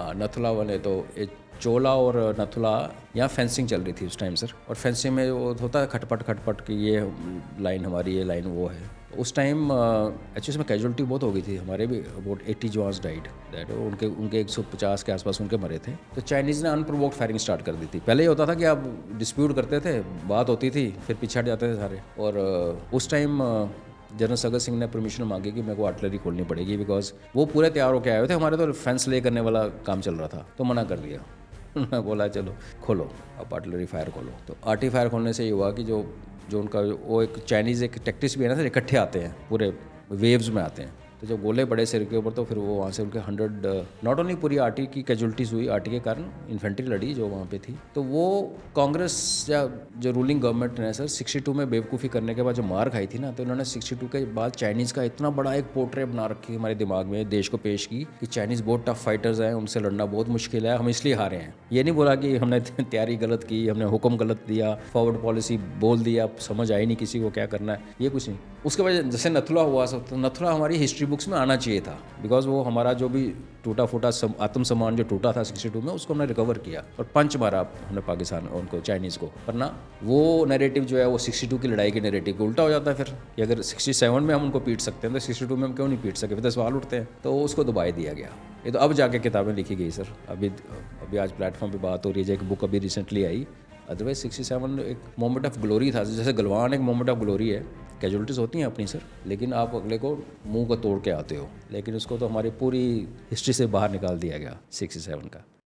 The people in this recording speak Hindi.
हाँ, नथुला वाले तो ये चोला और नथुला यहाँ फेंसिंग चल रही थी उस टाइम सर। और फेंसिंग में वो होता है खटपट खटपट कि ये लाइन हमारी, ये लाइन वो है। उस टाइम एक्चुअली इसमें कैजुअलिटी बहुत हो गई थी, हमारे भी अबाउट 80 जवान्स डाइड दैट, उनके 150 के आसपास उनके मरे थे। तो चाइनीज़ ने अनप्रोवोक्ड फायरिंग स्टार्ट कर दी थी। पहले ये होता था कि आप डिस्प्यूट करते थे, बात होती थी, फिर पीछे हट जाते थे सारे। और उस टाइम जनरल सगत सिंह ने परमिशन मांगी कि मेरे को आर्टिलरी खोलनी पड़ेगी, बिकॉज वो पूरे तैयार होकर आए हुए थे, हमारे तो फेंस ले करने वाला काम चल रहा था। तो मना कर दिया मैं बोला चलो खोलो, आप आर्टिलरी फायर खोलो। तो आर्टी फायर खोलने से ये हुआ कि जो उनका वो एक चाइनीज़ एक टैक्टिस भी है ना सर, इकट्ठे आते हैं, पूरे वेव्स में आते हैं। तो जब गोले पड़े सिर के ऊपर तो फिर वो वहाँ से उनके 100 नॉट ओनली पूरी आर्टी की कैजुअलिटीज़ हुई, आर्टी के कारण इन्फेंट्री लड़ी जो वहाँ पे थी। तो वो कांग्रेस या जो रूलिंग गवर्नमेंट ने सर 62 में बेवकूफ़ी करने के बाद जो मार खाई थी ना, तो उन्होंने 62 के बाद चाइनीज़ का इतना बड़ा एक पोर्ट्रेट बना रखी हमारे दिमाग में, देश को पेश की कि चाइनीज़ बहुत टफ फाइटर्स हैं, उनसे लड़ना बहुत मुश्किल है, हम इसलिए हारे हैं। ये नहीं बोला कि हमने तैयारी गलत की, हमने हुक्म गलत दिया, फॉरवर्ड पॉलिसी बोल दिया, समझ आई नहीं किसी को क्या करना है, ये कुछ नहीं। उसके बाद जैसे नथुला हुआ सब, तो नथुला हमारी हिस्ट्री बुक्स में आना चाहिए था, बिकॉज वो हमारा जो भी टूटा फूटा आत्मसम्मान जो टूटा था 62 में, उसको हमने रिकवर किया और पंच मारा हमने पाकिस्तान उनको, चाइनीज़ को। पर ना वो नैरेटिव जो है वो 62 की लड़ाई के नैरेटिव को उल्टा हो जाता है फिर, कि अगर 67 में हम उनको पीट सकते हैं तो 62 में हम क्यों नहीं पीट सके, फिर तो सवाल उठते हैं। तो उसको दबाई दिया गया। ये तो अब जाके किताबें लिखी गई सर, अभी आज प्लेटफॉर्म पर बात हो रही है, एक बुक अभी रिसेंटली आई। अदरवाइज 67 एक मोमेंट ऑफ ग्लोरी था, जैसे गलवान एक मोमेंट ऑफ ग्लोरी है। कैजुअलिटीज़ होती हैं अपनी सर, लेकिन आप अगले को मुंह को तोड़ के आते हो, लेकिन उसको तो हमारी पूरी हिस्ट्री से बाहर निकाल दिया गया 67 का।